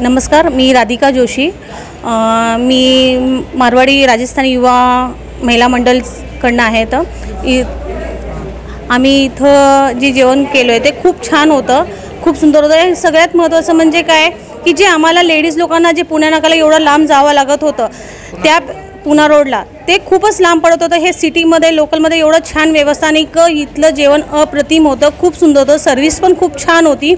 नमस्कार, मी राधिका जोशी. मी मारवाडी राजस्थानी युवा महिला मंडळकडनं आहे. तर आम्ही इथं जे जेवण केलं आहे ते खूप छान होतं, खूप सुंदर होतं. सगळ्यात महत्त्वाचं म्हणजे काय की जे आम्हाला लेडीज लोकांना जे पुण्या नाक्याला एवढं लांब जावं लागत होतं त्या पुणा रोडला, ते खूपच लांब पडत होतं. हे सिटीमध्ये लोकलमध्ये एवढं छान व्यवस्था आणि इथलं जेवण अप्रतिम होतं, खूप सुंदर होतं. सर्व्हिस पण खूप छान होती.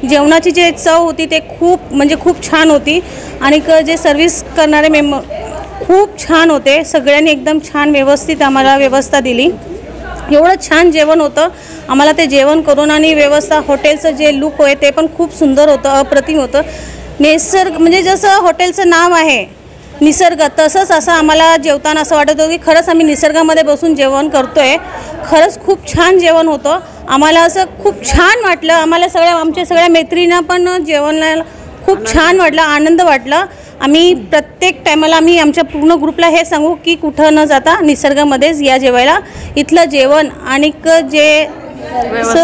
जेवणाची जे चव होती ते खूप छान होती. आणि जे सर्व्हिस करणारे खूप छान होते. सगळ्यांनी एकदम छान व्यवस्थित आम्हाला व्यवस्था दिली. एवढं छान जेवण होतं. आम्हाला ते जेवण करून आणि व्यवस्था हॉटेलचं जे लुक आहे ते पण खूप सुंदर होतं, अप्रतिम होतं. निसर्ग म्हणजे जसं हॉटेलचं नाव आहे निसर्ग, तसंच असं आम्हाला जेवताना असं वाटत होतं की खरंच आम्ही निसर्गामध्ये बसून जेवण करतो आहे. खरंच खूप छान जेवण होतं. आम्हाला असं खूप छान वाटलं. आम्हाला आमच्या सगळ्या मैत्रिणींना पण जेवणाला खूप छान वाटलं, आनंद वाटला. आम्ही प्रत्येक टायमाला आम्ही आमच्या पूर्ण ग्रुपला हे सांगू की कुठं न जाता निसर्गामध्येच या जेवायला. इथलं जेवण आणि जे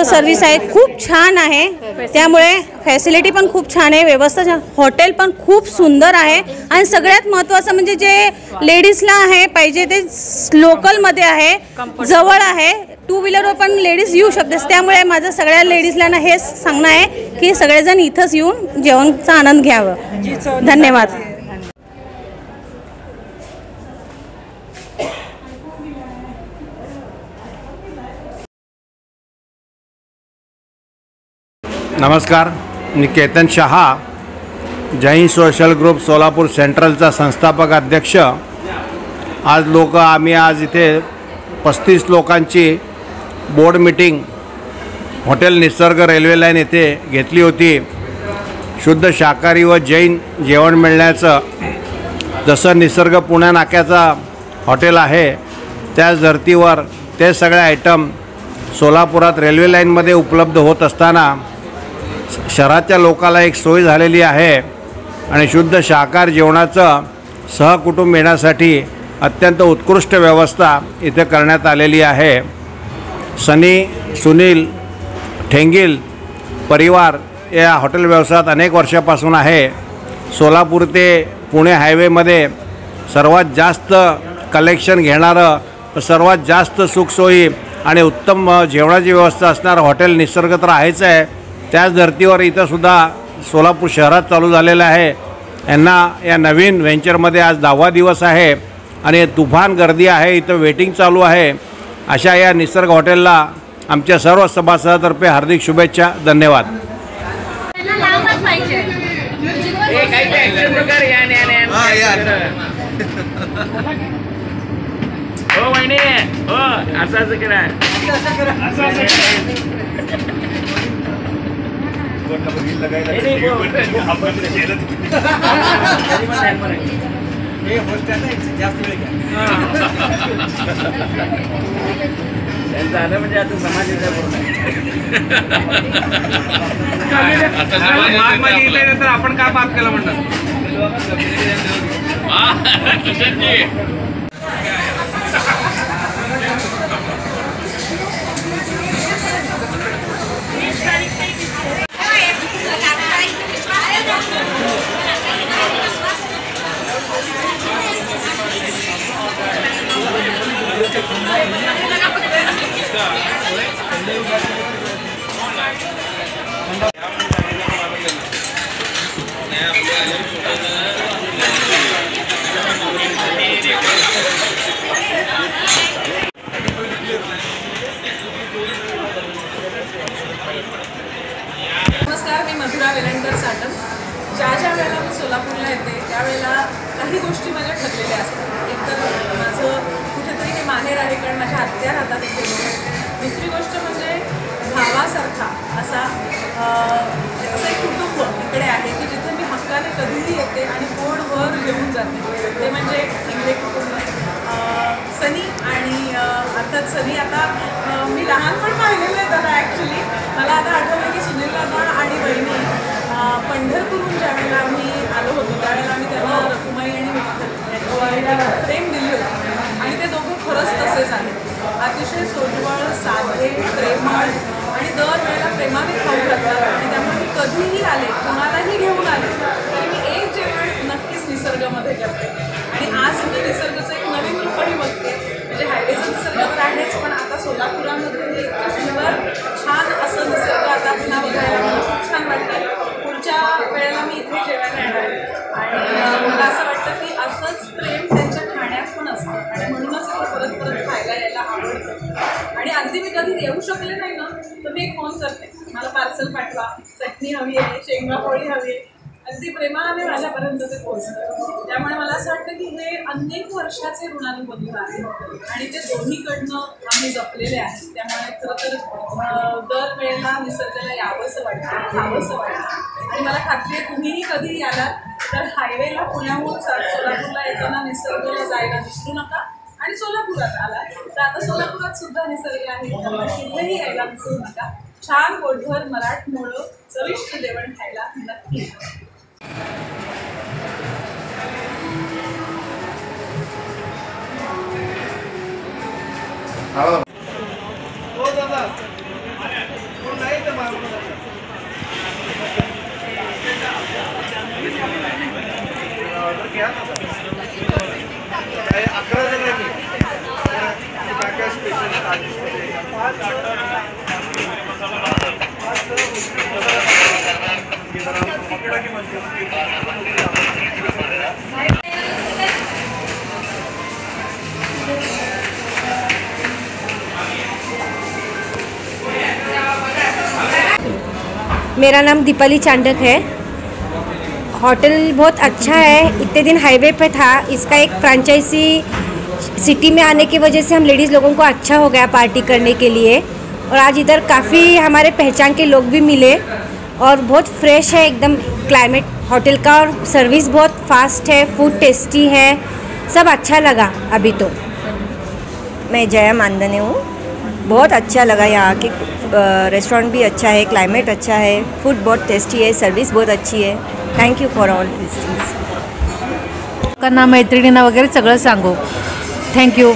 सर्व्हिस आहे खूप छान आहे. त्यामुळे फॅसिलिटी पण खूप छान आहे, व्यवस्था हॉटेल पण खूप सुंदर आहे. आणि सगळ्यात महत्त्वाचं म्हणजे जे लेडीजला आहे पाहिजे ते लोकलमध्ये आहे, जवळ आहे. टू व्हीलरवर पण लेडीज येऊ शकते. त्यामुळे माझं सगळ्या लेडीजला हेच सांगणं आहे की सगळेजण इथंच येऊन जेवणाचा आनंद घ्यावा. धन्यवाद. नमस्कार, मी केतन शहा, जैन सोशल ग्रुप सोलापूर सेंट्रलचा संस्थापक अध्यक्ष. आम्ही आज इथे 35 लोकांची बोर्ड मीटिंग हॉटेल निसर्ग रेल्वे लाईन येथे घेतली होती. शुद्ध शाकाहारी व जैन जेवण मिळण्याचं, जसं निसर्ग पुण्या नाक्याचा हॉटेल आहे त्याच धर्तीवर ते सगळे आयटम सोलापुरात रेल्वे लाईनमध्ये उपलब्ध होत असताना शहराच्या लोकाला एक सोय झालेली आहे. आणि शुद्ध शाकाहार जेवणाचं सहकुटुंब येण्यासाठी अत्यंत उत्कृष्ट व्यवस्था इथे करण्यात आलेली आहे. सनी सुनील ठेंगील परिवार या हॉटेल व्यवसायात अनेक वर्षापासून आहे. सोलापूर ते पुणे हायवेमध्ये सर्वात जास्त कलेक्शन घेणारं, सर्वात जास्त सुखसोयी आणि उत्तम जेवणाची व्यवस्था असणारं हॉटेल निसर्ग तर आहेच आहे. त्याच धर्तीवर इथंसुद्धा सोलापूर शहरात चालू झालेलं आहे. यांना या नवीन व्हेंचरमध्ये आज 10वा दिवस आहे आणि तुफान गर्दी आहे. इथं वेटिंग चालू आहे. अशा या निसर्ग हॉटेलला आमच्या सर्व सभासदांतर्फे हार्दिक शुभेच्छा. धन्यवाद. झालं म्हणजे आता समाज तर आपण काय बात केला म्हणतात. नमस्कार, मी मधुरा वेलणकर साटम. ज्या वेळेला मी सोलापूरला येते त्यावेळेला काही गोष्टी माझ्या ठरलेल्या असतात. एक तर माझं कुठेतरी हे माहेर आहे, कारण माझ्या आत्या राहतात इथे. दुसरी गोष्ट म्हणजे भावासारखा असं एक कुटुंब इकडे आहे की जिथे मी हक्काने कधीही येते आणि पोटभर घेऊन जाते. ते म्हणजे इंग्ले कुटुंब. सनी आणि अर्थात सनी आता मी लहानपण पाहिलेलं आहे त्याला. ॲक्च्युली मला आता आठवलं की सुनील दादा आणि बहिणी पंढरपूरहून ज्यावेळेला आम्ही आलो होतो त्यावेळेला आम्ही त्याला रखुमाई आणि विठ्ठल प्रेम दिली होती. आणि ते दोघं खरंच तसेच आहेत. अतिशय सोजवळ, साधे, प्रेमळ आणि दर वेळेला प्रेमाने खाऊ घालतात. आणि त्यामुळे मी कधीही आले, कोणालाही घेऊन आले तरी मी सोलापुरामध्ये हे इतकं सुंदर छान असं निसर्ग आता पुन्हा बघायला मला खूप छान वाटतं. पुढच्या वेळेला मी इथे जेवायला येणार आणि मला असं वाटतं की असंच प्रेम त्यांच्या खाण्यात पण असतं आणि म्हणूनच इथे परत परत खायला यायला आवडतं. आणि अगदी मी कधी येऊ शकले नाही ना तर मी एक फोन करते, मला पार्सल पाठवा, चटणी हवी आहे, शेंगा पोळी हवी आहे, अगदी प्रेमाने माझ्यापर्यंत ते पोहोचतं. त्यामुळे मला असं वाटतं की हे अनेक वर्षाचे ऋणानुबंध आहे आणि ते दोन्हीकडनं आम्ही जपलेले आहेत. त्यामुळे खरं तर दरवेळेला निसर्गाला यावंसं वाटतं, खावंसं वाटतं. आणि मला खात्री आहे तुम्हीही कधी यालात तर हायवेला पुण्याहून सोलापूरला येताना निसर्गाला जायला विसरू नका. आणि सोलापुरात आला तर आता सोलापुरात सुद्धा निसर्ग आहे, त्यामुळे तिथेही यायला विसरू नका. छान पोटभर मराठमोळं चविष्ट जेवण खायला नक्की. मेरा नाम दीपाली चांडक है। होटल बहुत अच्छा है। इतने दिन हाईवे पे था, इसका एक फ्रेंचाइजी सिटी में आने की वजह से हम लेडीज़ लोगों को अच्छा हो गया पार्टी करने के लिए। और आज इधर काफ़ी हमारे पहचान के लोग भी मिले और बहुत फ्रेश है एकदम क्लाइमेट होटल का, और सर्विस बहुत फास्ट है, फूड टेस्टी है, सब अच्छा लगा। अभी तो मैं जया मानदने हूँ। बहुत अच्छा लगा यहाँ के रेस्टोरेंट भी अच्छा है, क्लाइमेट अच्छा है, फूड बहुत टेस्टी है, सर्विस बहुत अच्छी है। Thank you for all this things. लोकांना मैत्रिणींना वगैरे सगळं सांगू। थँक्यू।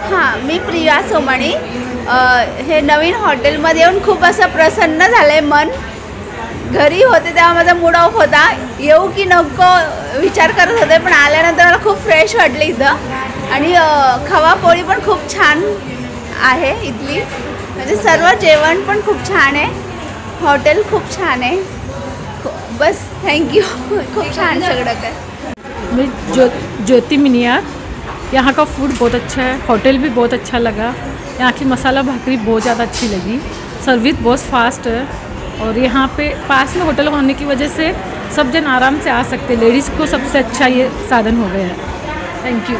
हां, मी प्रिया सोमाणी। हे नवीन हॉटेलमध्ये येऊन खूप असं प्रसन्न झालं आहे मन। घरी होते तेव्हा माझा मूड ऑफ होता, येऊ की नको विचार करत होते, पण आल्यानंतर मला खूप फ्रेश वाटलं इथं। आणि खवापोळी पण खूप छान आहे इथली, म्हणजे सर्व जेवण पण खूप छान आहे, हॉटेल खूप छान आहे। बस थँक्यू। खूप छान सगळं काय। मैं ज्योति मिनियार। यहाँ का फूड बहुत अच्छा है, होटल भी बहुत अच्छा लगा। यहाँ की मसाला भाकरी बहुत ज़्यादा अच्छी लगी, सर्विस बहुत फास्ट है, और यहाँ पे पास में होटल होने की वजह से सब जन आराम से आ सकते। लेडीज़ को सबसे अच्छा ये साधन हो गया है। Thank you.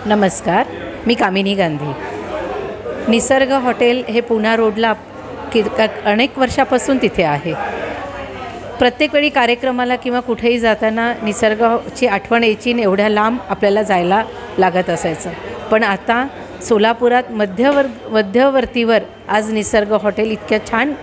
नमस्कार, मी कामिनी गांधी। निसर्ग हॉटेल हे पुणा रोडला अनेक वर्षापासून तिथे आहे। प्रत्येक वेळी कार्यक्रमाला किंवा कुठेही जाताना निसर्गाची आठवण यायची, एवढ्या लांब आपल्याला जायला लागत असायचं। पण आता सोलापुरात मध्यवर्तीवर आज निसर्ग हॉटेल इतक्या छान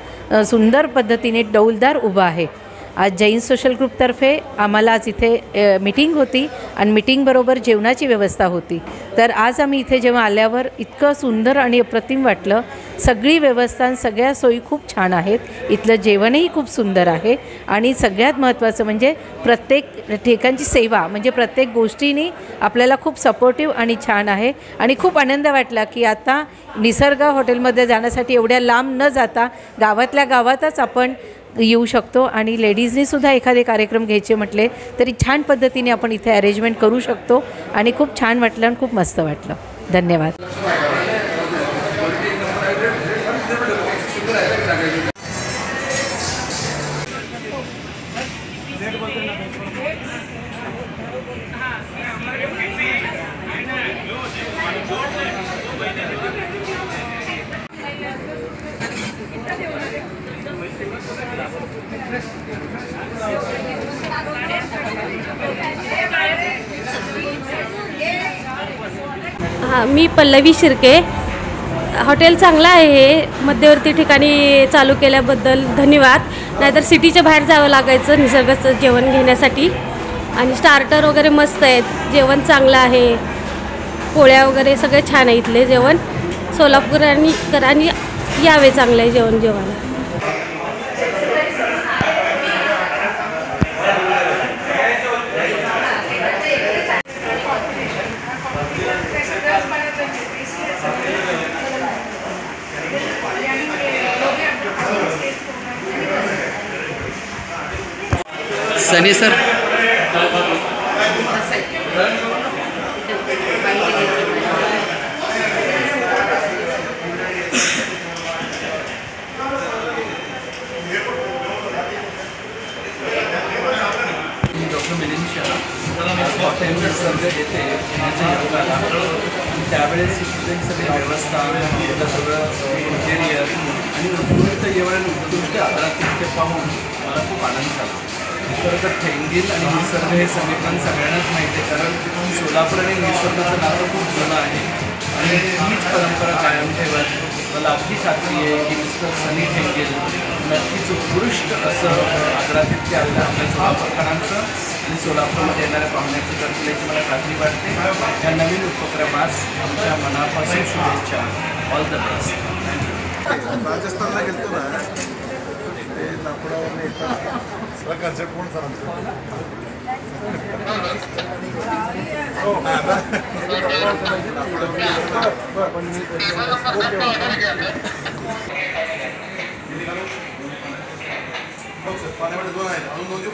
सुंदर पद्धतीने डौलदार उभं आहे। आज जैन सोशल ग्रुपतर्फे आम्हाला आज इथे मीटिंग होती आणि मीटिंगबरोबर जेवणाची व्यवस्था होती। तर आज आम्ही इथे जेव्हा आल्यावर इतकं सुंदर आणि अप्रतिम वाटलं। सगळी व्यवस्था, सगळ्या सोयी खूप छान आहेत, इथलं जेवणही खूप सुंदर आहे, आणि सगळ्यात महत्त्वाचं म्हणजे प्रत्येक ठिकाणची सेवा, म्हणजे प्रत्येक गोष्टीने आपल्याला खूप सपोर्टिव्ह आणि छान आहे। आणि खूप आनंद वाटला की आता निसर्ग हॉटेलमध्ये जाण्यासाठी एवढ्या लांब न जाता गावातल्या गावातच आपण येऊ शकतो, आणि लेडीजनीसुद्धा एखादे कार्यक्रम घ्यायचे म्हटले तरी छान पद्धतीने आपण इथे अरेंजमेंट करू शकतो, आणि खूप छान वाटलं आणि खूप मस्त वाटलं। धन्यवाद। हां, मी पल्लवी शिर्के। हॉटेल चांगलं आहे, हे मध्यवर्ती ठिकाणी चालू केल्याबद्दल धन्यवाद। नाहीतर सिटीच्या बाहेर जावं लागायचं निसर्गाचं जेवण घेण्यासाठी. आणि स्टार्टर वगैरे मस्त आहेत, जेवण चांगलं आहे, पोळ्या वगैरे सगळे छान आहे इथले जेवण. सोलापूरकरांनी यावे चांगलं आहे जेवण जेवायला. Sunny sir doctor Milind Shah hotel Nisarg येते पुण्याच्या योगाला. त्यावेळेस इथले सगळी व्यवस्था सगळं इंटेरियर आणि उत्कृष्ट जेवण आणि उत्कृष्ट आदरातिथ्य पाहून मला खूप आनंद झाला. खरं तर ठेंगेल आणि निसर्ग हे समीकरण सगळ्यांनाच माहिती आहे, कारण सोलापूर आणि निसर्गाचं नातं खूप जुनं आहे आणि हीच परंपरा कायम ठेवत मला अगदी खात्री आहे की मिस्टर सनी ठेंगेल नक्कीच उत्कृष्ट असं आदरातिथ्य आपल्या सोलापूरकरांचं आणि सोलापूरमध्ये येणाऱ्या पाहुण्याचं करतील याची मला खात्री वाटते. या नवीन उपक्रमास आमच्या मनापासून शुभेच्छा. All the best. राजस्थानला गेलतो ना, ते नागपुरावरून येतात सगळा कन्सेप्ट कोण सांगतो. पाण्यामध्ये 2 आहेत, अजून 2 देऊ.